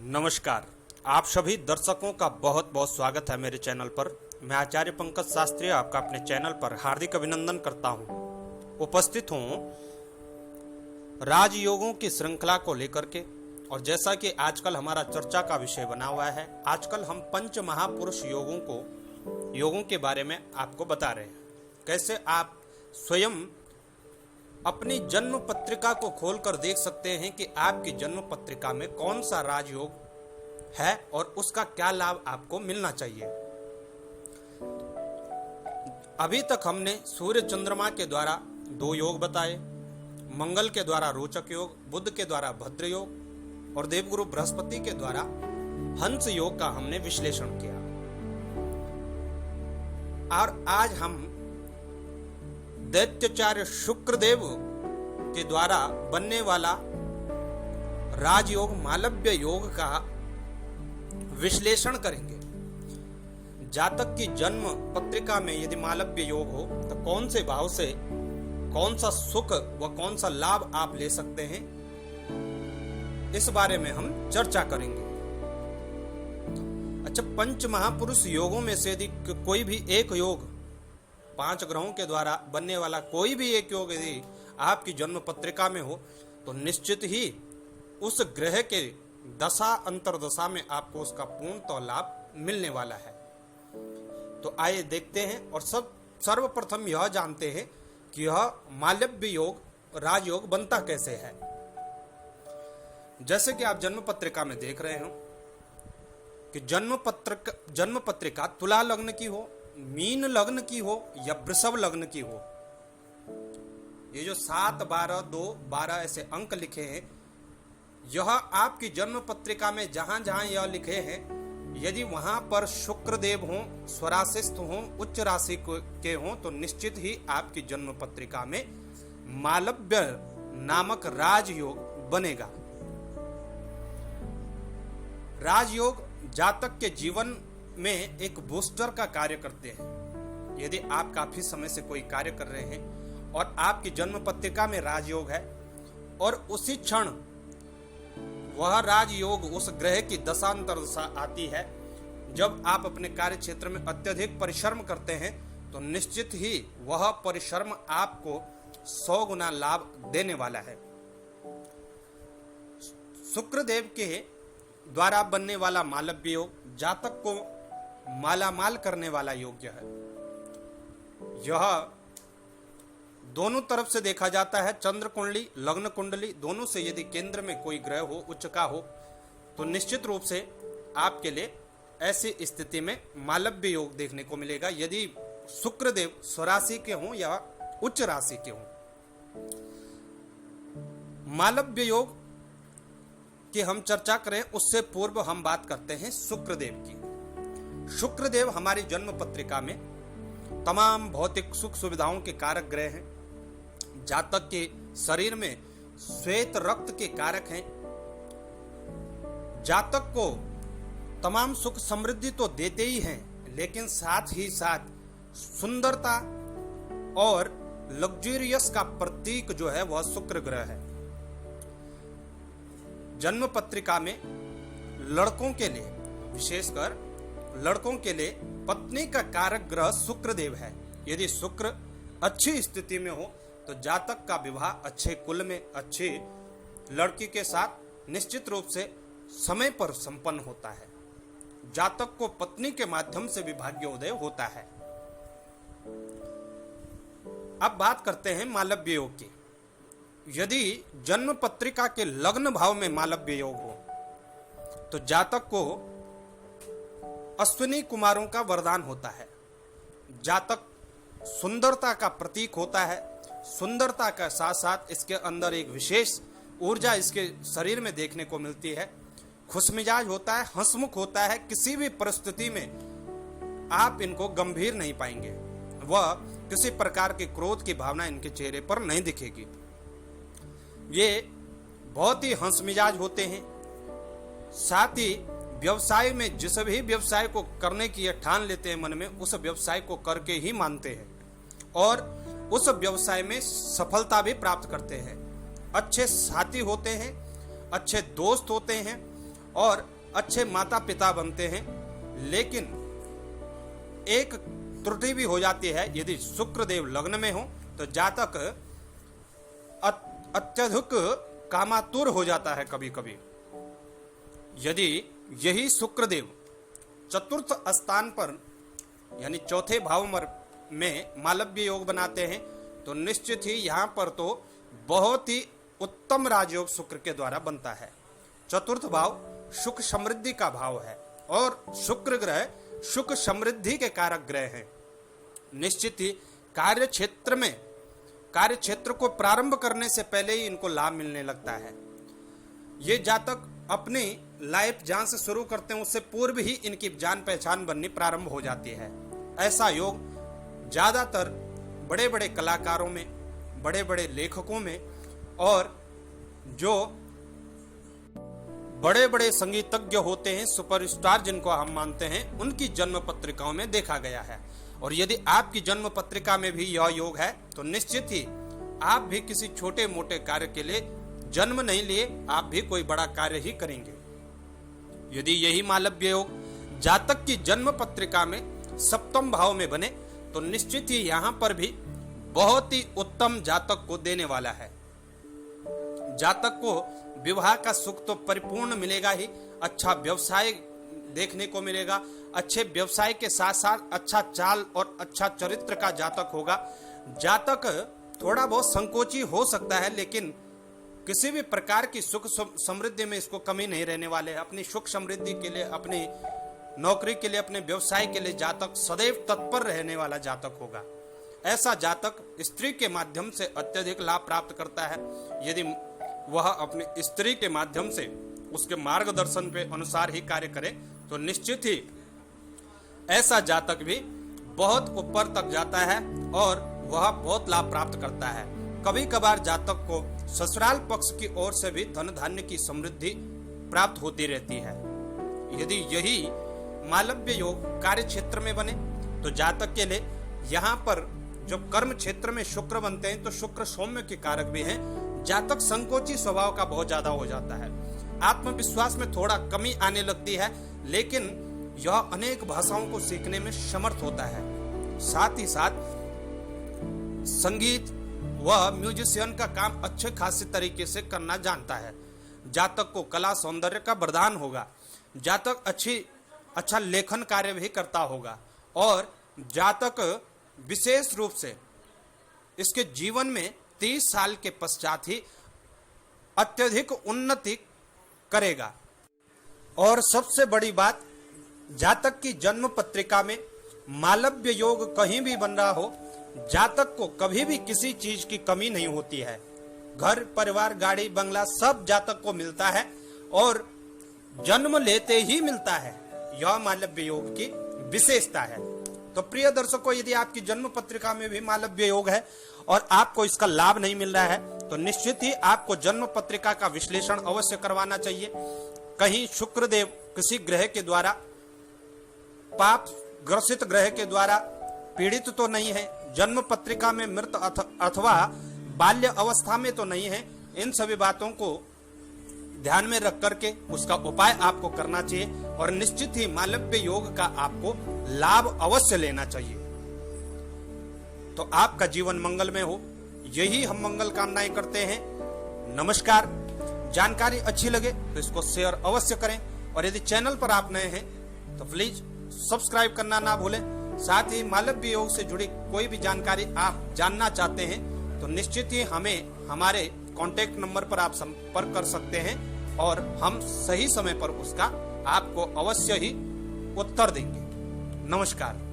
नमस्कार। आप सभी दर्शकों का बहुत बहुत स्वागत है मेरे चैनल पर। मैं आचार्य पंकज शास्त्री आपका अपने चैनल पर हार्दिक अभिनंदन करता हूं। उपस्थित हूं राजयोगों की श्रृंखला को लेकर के, और जैसा कि आजकल हमारा चर्चा का विषय बना हुआ है, आजकल हम पंच महापुरुष योगों के बारे में आपको बता रहे हैं। कैसे आप स्वयं अपनी जन्म पत्रिका को खोलकर देख सकते हैं कि आपकी जन्म पत्रिका में कौन सा राजयोग है और उसका क्या लाभ आपको मिलना चाहिए। अभी तक हमने सूर्य चंद्रमा के द्वारा 2 योग बताए, मंगल के द्वारा रोचक योग, बुध के द्वारा भद्र योग और देवगुरु बृहस्पति के द्वारा हंस योग का हमने विश्लेषण किया। और आज हम दैत्याचार्य शुक्रदेव के द्वारा बनने वाला राजयोग मालव्य योग का विश्लेषण करेंगे। जातक की जन्म पत्रिका में यदि मालव्य योग हो तो कौन से भाव से कौन सा सुख व कौन सा लाभ आप ले सकते हैं, इस बारे में हम चर्चा करेंगे। अच्छा, पंच महापुरुष योगों में से यदि कोई भी एक योग, 5 ग्रहों के द्वारा बनने वाला कोई भी एक योग यदि आपकी जन्म पत्रिका में हो तो निश्चित ही उस ग्रह के दशा अंतरदशा में आपको उसका पूर्णतः लाभ मिलने वाला है। तो आइए देखते हैं और सर्वप्रथम यह जानते हैं कि यह मालव्य योग राजयोग बनता कैसे है। जैसे कि आप जन्म पत्रिका में देख रहे हो कि जन्म पत्रिका तुला लग्न की हो, मीन लग्न की हो या वृषभ लग्न की हो, ये जो 7, 12, 2, 12 ऐसे अंक लिखे हैं, यह आपकी जन्म पत्रिका में जहां जहां यह लिखे हैं, यदि वहां पर शुक्रदेव हों, स्वराशिस्थ हों, उच्च राशि के हों, तो निश्चित ही आपकी जन्म पत्रिका में मालव्य नामक राजयोग बनेगा। राजयोग जातक के जीवन में एक बूस्टर का कार्य करते हैं। यदि आप काफी समय से कोई कार्य कर रहे हैं और आपकी जन्म पत्रिका में राजयोग है और उसी क्षण वह राजयोग उस ग्रह की दशांतरदशा आती है, जब आप अपने कार्य क्षेत्र में अत्यधिक परिश्रम करते हैं, तो निश्चित ही वह परिश्रम आपको 100 गुना लाभ देने वाला है। शुक्रदेव के द्वारा बनने वाला मालव्य योग जातक को मालामाल करने वाला योग्य है। यह दोनों तरफ से देखा जाता है, चंद्र कुंडली, लग्न कुंडली, दोनों से यदि केंद्र में कोई ग्रह हो, उच्च का हो, तो निश्चित रूप से आपके लिए ऐसी स्थिति में मालव्य योग देखने को मिलेगा, यदि शुक्रदेव स्वराशि के हों या उच्च राशि के हों। मालव्य योग की हम चर्चा करें उससे पूर्व हम बात करते हैं शुक्रदेव की। शुक्रदेव हमारी जन्म पत्रिका में तमाम भौतिक सुख सुविधाओं के कारक ग्रह हैं। जातक के शरीर में श्वेत रक्त के कारक हैं। जातक को तमाम सुख समृद्धि तो देते ही हैं, लेकिन साथ ही साथ सुंदरता और लग्जरियस का प्रतीक जो है वह शुक्र ग्रह है। जन्म पत्रिका में लड़कों के लिए, विशेषकर लड़कों के लिए पत्नी का कारक ग्रह शुक्रदेव है। यदि शुक्र अच्छी स्थिति में हो तो जातक का विवाह अच्छे कुल में अच्छी लड़की के साथ निश्चित रूप से समय पर संपन्न होता है। जातक को पत्नी के माध्यम से भी भाग्योदय होता है। अब बात करते हैं मालव्य योग की। यदि जन्म पत्रिका के लग्न भाव में मालव्य योग हो तो जातक को अश्विनी कुमारों का वरदान होता है। जातक सुंदरता का प्रतीक होता है। सुंदरता का साथ साथ इसके अंदर एक विशेष ऊर्जा इसके शरीर में देखने को मिलती है। खुशमिजाज होता है, हंसमुख होता है। किसी भी परिस्थिति में आप इनको गंभीर नहीं पाएंगे। वह किसी प्रकार के क्रोध की भावना इनके चेहरे पर नहीं दिखेगी। ये बहुत ही हंसमिजाज होते हैं। साथ ही व्यवसाय में जिस भी व्यवसाय को करने की ठान लेते हैं मन में, उस व्यवसाय को करके ही मानते हैं और उस व्यवसाय में सफलता भी प्राप्त करते हैं। अच्छे साथी होते हैं, अच्छे दोस्त होते हैं और अच्छे माता पिता बनते हैं। लेकिन एक त्रुटि भी हो जाती है, यदि शुक्रदेव लग्न में हो तो जातक अत्यधिक कामातुर हो जाता है कभी कभी। यदि यही शुक्रदेव चतुर्थ स्थान पर यानी चौथे भाव में मालव्य योग बनाते हैं तो निश्चित ही यहाँ पर तो बहुत ही उत्तम राजयोग शुक्र के द्वारा बनता है। चतुर्थ भाव सुख समृद्धि का भाव है और शुक्र ग्रह सुख समृद्धि के कारक ग्रह हैं। निश्चित ही कार्य क्षेत्र को प्रारंभ करने से पहले ही इनको लाभ मिलने लगता है। ये जातक अपनी लाइफ जहां से शुरू करते हैं उससे पूर्व ही इनकी जान पहचान बननी प्रारंभ हो जाती है। ऐसा योग ज्यादातर बड़े बड़े कलाकारों में, बड़े बड़े लेखकों में और जो बड़े बड़े संगीतज्ञ होते हैं, सुपरस्टार जिनको हम मानते हैं, उनकी जन्म पत्रिकाओं में देखा गया है। और यदि आपकी जन्म पत्रिका में भी यह योग है तो निश्चित ही आप भी किसी छोटे मोटे कार्य के लिए जन्म नहीं लिए, आप भी कोई बड़ा कार्य ही करेंगे। यदि यही मालव्य योग जातक की जन्म पत्रिका में सप्तम भाव में बने तो निश्चित ही यहाँ पर भी बहुत ही उत्तम जातक को देने वाला है। जातक को विवाह का सुख तो परिपूर्ण मिलेगा ही, अच्छा व्यवसाय देखने को मिलेगा, अच्छे व्यवसाय के साथ साथ अच्छा चाल और अच्छा चरित्र का जातक होगा। जातक थोड़ा बहुत संकोची हो सकता है लेकिन किसी भी प्रकार की सुख समृद्धि में इसको कमी नहीं रहने वाले है। अपनी सुख समृद्धि के लिए, अपनी नौकरी के लिए, अपने व्यवसाय के लिए जातक सदैव तत्पर रहने वाला जातक होगा। ऐसा जातक स्त्री के माध्यम से अत्यधिक लाभ प्राप्त करता है। यदि वह अपनी स्त्री के माध्यम से उसके मार्गदर्शन पे अनुसार ही कार्य करे तो निश्चित ही ऐसा जातक भी बहुत ऊपर तक जाता है और वह बहुत लाभ प्राप्त करता है। कभी कभार जातक को ससुराल पक्ष की ओर से भी धन धान्य की समृद्धि प्राप्त होती रहती है। यदि यही मालव्य योग कार्य क्षेत्र में बने तो जातक के लिए यहाँ पर जो कर्म क्षेत्र में शुक्र बनते हैं तो शुक्र सौम्य के कारक भी हैं। जातक संकोची स्वभाव का बहुत ज्यादा हो जाता है, आत्मविश्वास में थोड़ा कमी आने लगती है, लेकिन यह अनेक भाषाओं को सीखने में समर्थ होता है। साथ ही साथ संगीत व म्यूजिशियन का काम अच्छे खासे तरीके से करना जानता है। जातक को कला सौंदर्य का वरदान होगा। जातक अच्छा लेखन कार्य भी करता होगा और जातक विशेष रूप से इसके जीवन में 30 साल के पश्चात ही अत्यधिक उन्नति करेगा। और सबसे बड़ी बात, जातक की जन्म पत्रिका में मालव्य योग कहीं भी बन रहा हो, जातक को कभी भी किसी चीज की कमी नहीं होती है। घर परिवार गाड़ी बंगला सब जातक को मिलता है और जन्म लेते ही मिलता है। यह मालव्य योग की विशेषता है। तो प्रिय दर्शकों, यदि आपकी जन्म पत्रिका में भी मालव्य योग है और आपको इसका लाभ नहीं मिल रहा है तो निश्चित ही आपको जन्म पत्रिका का विश्लेषण अवश्य करवाना चाहिए। कहीं शुक्रदेव किसी ग्रह के द्वारा, पाप ग्रसित ग्रह के द्वारा पीड़ित तो नहीं है, जन्म पत्रिका में मृत अथवा बाल्य अवस्था में तो नहीं है। इन सभी बातों को ध्यान में रख करके उसका उपाय आपको करना चाहिए और निश्चित ही मालव्य योग का आपको लाभ अवश्य लेना चाहिए। तो आपका जीवन मंगलमय हो, यही हम मंगल कामनाएं करते हैं। नमस्कार। जानकारी अच्छी लगे तो इसको शेयर अवश्य करें और यदि चैनल पर आप नए हैं तो प्लीज सब्सक्राइब करना ना भूलें। साथ ही मालव्य योग से जुड़ी कोई भी जानकारी आप जानना चाहते हैं तो निश्चित ही हमें हमारे कांटेक्ट नंबर पर आप संपर्क कर सकते हैं और हम सही समय पर उसका आपको अवश्य ही उत्तर देंगे। नमस्कार।